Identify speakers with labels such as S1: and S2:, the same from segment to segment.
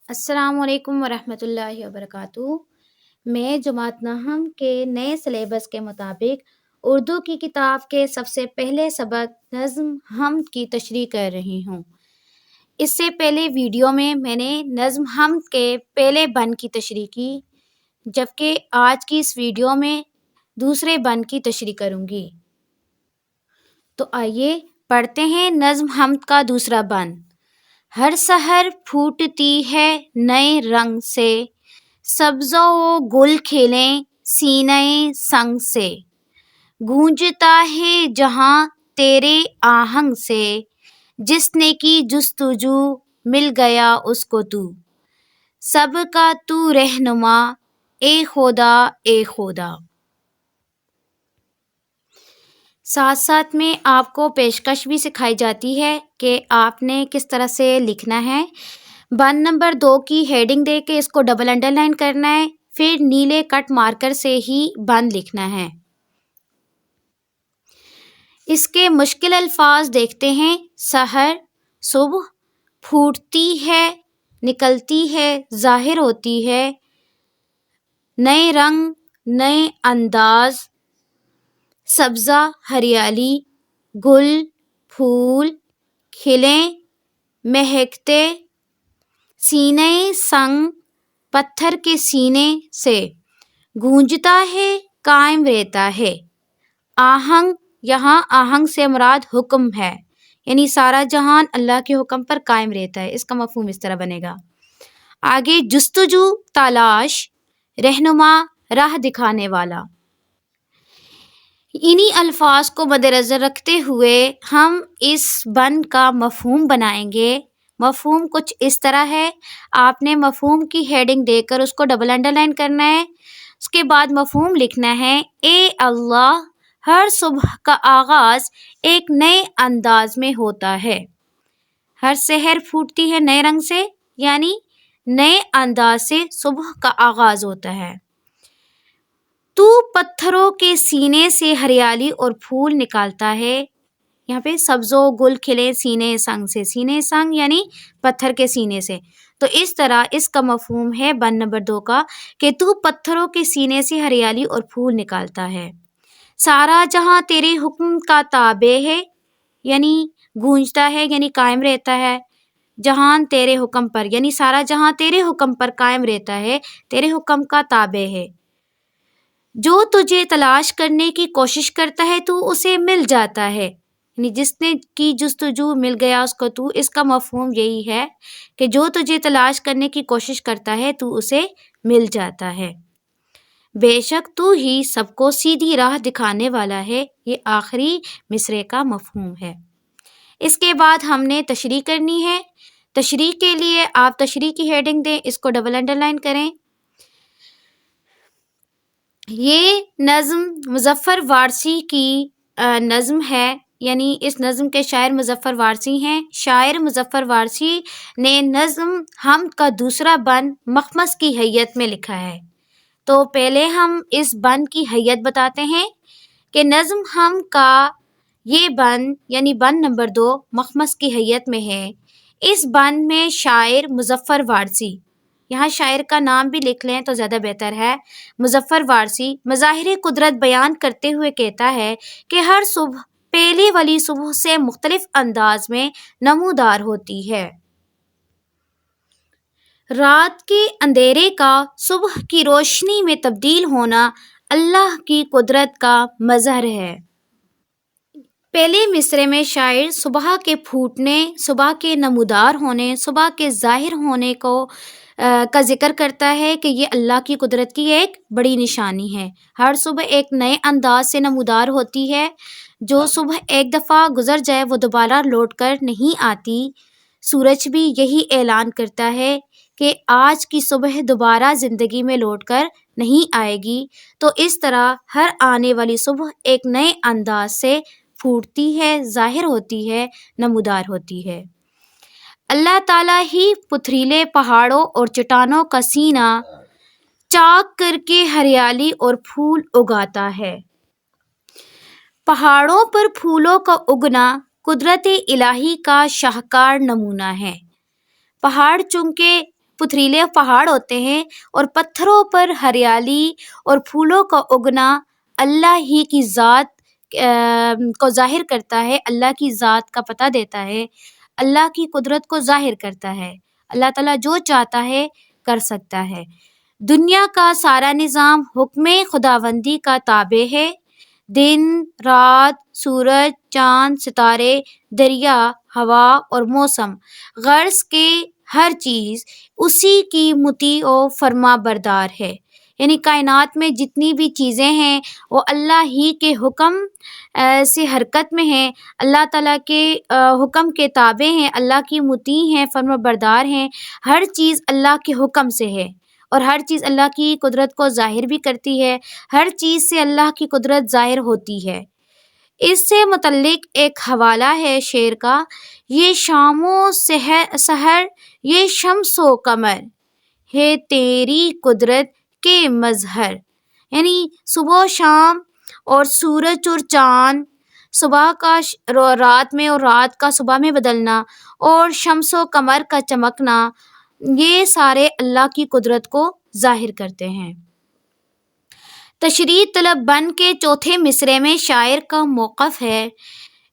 S1: السلام علیکم ورحمۃ اللہ وبرکاتہ۔ میں جماعت نہم کے نئے سلیبس کے مطابق اردو کی کتاب کے سب سے پہلے سبق نظم حمد کی تشریح کر رہی ہوں۔ اس سے پہلے ویڈیو میں نے نظم حمد کے پہلے بند کی تشریح کی، جبکہ آج کی اس ویڈیو میں دوسرے بند کی تشریح کروں گی۔ تو آئیے پڑھتے ہیں نظم حمد کا دوسرا بند۔ ہر سحر پھوٹتی ہے نئے رنگ سے، سبز و گل کھلیں سینہ سنگ سے، گونجتا ہے جہاں تیرے آہنگ سے، جس نے کی جستجو مل گیا اس کو تو، سب کا تو رہنما اے خدا اے خدا۔ ساتھ ساتھ میں آپ کو پیشکش بھی سکھائی جاتی ہے کہ آپ نے کس طرح سے لکھنا ہے۔ بند نمبر 2 کی ہیڈنگ دے کے اس کو ڈبل انڈر لائن کرنا ہے، پھر نیلے کٹ مارکر سے ہی بند لکھنا ہے۔ اس کے مشکل الفاظ دیکھتے ہیں۔ سحر صبح، پھوٹتی ہے نکلتی ہے ظاہر ہوتی ہے، نئے رنگ نئے انداز، سبزہ ہریالی، گل پھول، کھلیں مہکتے، سینے سنگ پتھر کے سینے سے، گونجتا ہے قائم رہتا ہے۔ آہنگ، یہاں آہنگ سے مراد حکم ہے، یعنی سارا جہان اللہ کے حکم پر قائم رہتا ہے، اس کا مفہوم اس طرح بنے گا۔ آگے جستجو تلاش، رہنما راہ دکھانے والا۔ انہی الفاظ کو مد نظر رکھتے ہوئے ہم اس بند کا مفہوم بنائیں گے۔ مفہوم کچھ اس طرح ہے، آپ نے مفہوم کی ہیڈنگ دے کر اس کو ڈبل انڈر لائن کرنا ہے۔ اس کے بعد مفہوم لکھنا ہے، اے اللہ ہر صبح کا آغاز ایک نئے انداز میں ہوتا ہے۔ ہر سحر پھوٹتی ہے نئے رنگ سے، یعنی نئے انداز سے صبح کا آغاز ہوتا ہے۔ تو پتھروں کے سینے سے ہریالی اور پھول نکالتا ہے۔ یہاں پہ سبز و گل کھلے سینے سنگ سے، سینے سنگ یعنی پتھر کے سینے سے۔ تو اس طرح اس کا مفہوم ہے بند نمبر 2 کا کہ تو پتھروں کے سینے سے ہریالی اور پھول نکالتا ہے۔ سارا جہاں تیرے حکم کا تابع ہے، یعنی گونجتا ہے یعنی قائم رہتا ہے، جہان تیرے حکم پر، یعنی سارا جہاں تیرے حکم پر قائم رہتا ہے، تیرے حکم کا تابع ہے۔ جو تجھے تلاش کرنے کی کوشش کرتا ہے تو اسے مل جاتا ہے، یعنی جس نے کی جستجو مل گیا اس کو تو، اس کا مفہوم یہی ہے کہ جو تجھے تلاش کرنے کی کوشش کرتا ہے تو اسے مل جاتا ہے۔ بے شک تو ہی سب کو سیدھی راہ دکھانے والا ہے، یہ آخری مصرعے کا مفہوم ہے۔ اس کے بعد ہم نے تشریح کرنی ہے۔ تشریح کے لیے آپ تشریح کی ہیڈنگ دیں، اس کو ڈبل انڈر لائن کریں۔ یہ نظم مظفر وارثی کی نظم ہے، یعنی اس نظم کے شاعر مظفر وارثی ہیں۔ شاعر مظفر وارثی نے نظم حمد کا دوسرا بند مخمص کی حیت میں لکھا ہے۔ تو پہلے ہم اس بند کی حیت بتاتے ہیں کہ نظم حمد کا یہ بند یعنی بند نمبر 2 مخمص کی حیت میں ہے۔ اس بند میں شاعر مظفر وارثی، یہاں شاعر کا نام بھی لکھ لیں تو زیادہ بہتر ہے، مظفر وارثی مظاہر قدرت بیان کرتے ہوئے کہتا ہے کہ ہر صبح پہلی والی صبح سے مختلف انداز میں نمودار ہوتی ہے۔ رات کے اندھیرے کا صبح کی روشنی میں تبدیل ہونا اللہ کی قدرت کا مظہر ہے۔ پہلے مصرعے میں شاعر صبح کے پھوٹنے، صبح کے نمودار ہونے، صبح کے ظاہر ہونے کا ذکر کرتا ہے کہ یہ اللہ کی قدرت کی ایک بڑی نشانی ہے۔ ہر صبح ایک نئے انداز سے نمودار ہوتی ہے۔ جو صبح ایک دفعہ گزر جائے وہ دوبارہ لوٹ کر نہیں آتی۔ سورج بھی یہی اعلان کرتا ہے کہ آج کی صبح دوبارہ زندگی میں لوٹ کر نہیں آئے گی۔ تو اس طرح ہر آنے والی صبح ایک نئے انداز سے پھوٹتی ہے، ظاہر ہوتی ہے، نمودار ہوتی ہے۔ اللہ تعالیٰ ہی پتھریلے پہاڑوں اور چٹانوں کا سینہ چاک کر کے ہریالی اور پھول اگاتا ہے۔ پہاڑوں پر پھولوں کا اگنا قدرت الہی کا شاہکار نمونہ ہے۔ پہاڑ چونکہ پتھریلے پہاڑ ہوتے ہیں اور پتھروں پر ہریالی اور پھولوں کا اگنا اللہ ہی کی ذات کو ظاہر کرتا ہے، اللہ کی ذات کا پتہ دیتا ہے، اللہ کی قدرت کو ظاہر کرتا ہے۔ اللہ تعالیٰ جو چاہتا ہے کر سکتا ہے۔ دنیا کا سارا نظام حکم خداوندی کا تابع ہے۔ دن، رات، سورج، چاند، ستارے، دریا، ہوا اور موسم، غرض کے ہر چیز اسی کی مطیع و فرما بردار ہے۔ یعنی کائنات میں جتنی بھی چیزیں ہیں وہ اللہ ہی کے حکم سے حرکت میں ہیں، اللہ تعالیٰ کے حکم کے تابع ہیں، اللہ کی مطیع ہیں، فرما بردار ہیں۔ ہر چیز اللہ کے حکم سے ہے اور ہر چیز اللہ کی قدرت کو ظاہر بھی کرتی ہے، ہر چیز سے اللہ کی قدرت ظاہر ہوتی ہے۔ اس سے متعلق ایک حوالہ ہے شعر کا: یہ شام و سحر، یہ شمس و قمر، ہے تیری قدرت کے مظہر۔ یعنی صبح و شام اور سورج اور چاند، صبح کا رات میں اور رات کا صبح میں بدلنا اور شمس و قمر کا چمکنا، یہ سارے اللہ کی قدرت کو ظاہر کرتے ہیں۔ تشریح طلب بن کے چوتھے مصرعے میں شاعر کا موقف ہے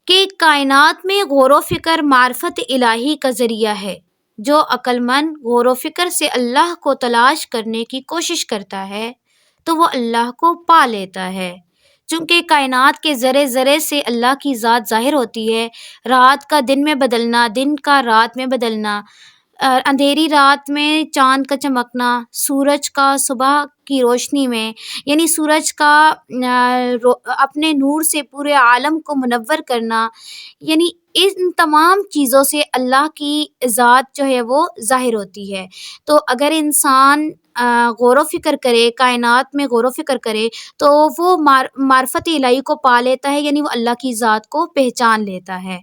S1: کہ کائنات میں غور و فکر معرفت الہی کا ذریعہ ہے۔ جو عقل مند غور و فکر سے اللہ کو تلاش کرنے کی کوشش کرتا ہے تو وہ اللہ کو پا لیتا ہے۔ چونکہ کائنات کے ذرے ذرے سے اللہ کی ذات ظاہر ہوتی ہے، رات کا دن میں بدلنا، دن کا رات میں بدلنا، اندھیری رات میں چاند کا چمکنا، سورج کا صبح کی روشنی میں، یعنی سورج کا اپنے نور سے پورے عالم کو منور کرنا، یعنی ان تمام چیزوں سے اللہ کی ذات جو ہے وہ ظاہر ہوتی ہے۔ تو اگر انسان غور و فکر کرے، کائنات میں غور و فکر کرے تو وہ معرفت الہی کو پا لیتا ہے، یعنی وہ اللہ کی ذات کو پہچان لیتا ہے۔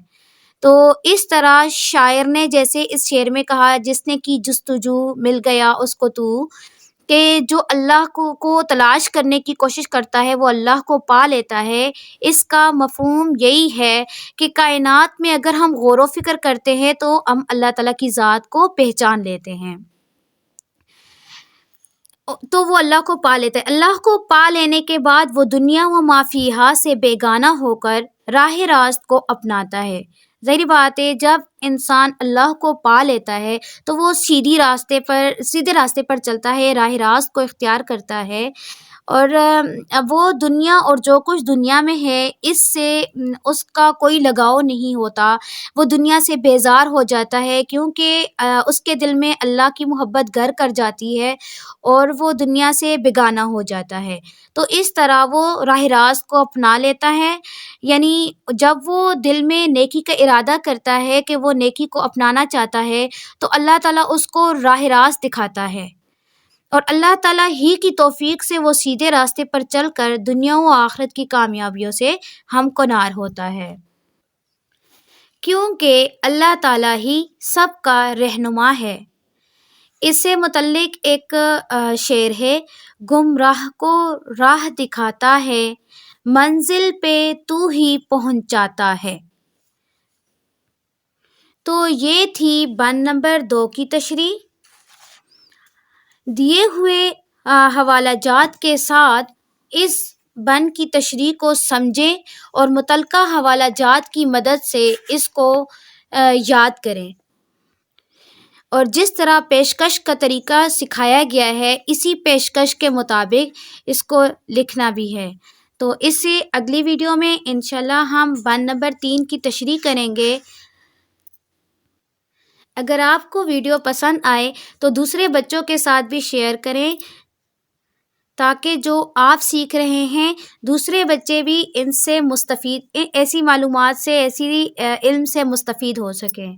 S1: تو اس طرح شاعر نے جیسے اس شعر میں کہا: جس نے کی جستجو مل گیا اس کو تو، کہ جو اللہ کو تلاش کرنے کی کوشش کرتا ہے وہ اللہ کو پا لیتا ہے۔ اس کا مفہوم یہی ہے کہ کائنات میں اگر ہم غور و فکر کرتے ہیں تو ہم اللہ تعالیٰ کی ذات کو پہچان لیتے ہیں، تو وہ اللہ کو پا لیتا ہے۔ اللہ کو پا لینے کے بعد وہ دنیا و ما فیہا سے بیگانہ ہو کر راہ راست کو اپناتا ہے۔ ظاہری بات ہے جب انسان اللہ کو پا لیتا ہے تو وہ سیدھے راستے پر چلتا ہے، راہ راست کو اختیار کرتا ہے، اور وہ دنیا اور جو کچھ دنیا میں ہے اس سے اس کا کوئی لگاؤ نہیں ہوتا، وہ دنیا سے بیزار ہو جاتا ہے، کیونکہ اس کے دل میں اللہ کی محبت گھر کر جاتی ہے اور وہ دنیا سے بیگانہ ہو جاتا ہے۔ تو اس طرح وہ راہ راست کو اپنا لیتا ہے، یعنی جب وہ دل میں نیکی کا ارادہ کرتا ہے کہ وہ نیکی کو اپنانا چاہتا ہے تو اللہ تعالیٰ اس کو راہ راست دکھاتا ہے، اور اللہ تعالیٰ ہی کی توفیق سے وہ سیدھے راستے پر چل کر دنیا و آخرت کی کامیابیوں سے ہمکنار ہوتا ہے، کیونکہ اللہ تعالیٰ ہی سب کا رہنما ہے۔ اس سے متعلق ایک شعر ہے: گمراہ کو راہ دکھاتا ہے، منزل پہ تو ہی پہنچاتا ہے۔ تو یہ تھی بند نمبر 2 کی تشریح۔ دیے ہوئے حوالہ جات کے ساتھ اس بند کی تشریح کو سمجھیں اور متعلقہ حوالہ جات کی مدد سے اس کو یاد کریں، اور جس طرح پیشکش کا طریقہ سکھایا گیا ہے اسی پیشکش کے مطابق اس کو لکھنا بھی ہے۔ تو اس سے اگلی ویڈیو میں انشاءاللہ ہم بند نمبر 3 کی تشریح کریں گے۔ اگر آپ کو ویڈیو پسند آئے تو دوسرے بچوں کے ساتھ بھی شیئر کریں، تاکہ جو آپ سیکھ رہے ہیں دوسرے بچے بھی ان سے ایسی معلومات سے، ایسی علم سے مستفید ہو سکیں۔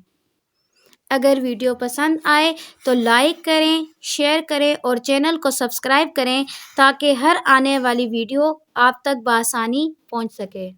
S1: اگر ویڈیو پسند آئے تو لائک کریں، شیئر کریں اور چینل کو سبسکرائب کریں، تاکہ ہر آنے والی ویڈیو آپ تک بآسانی پہنچ سکے۔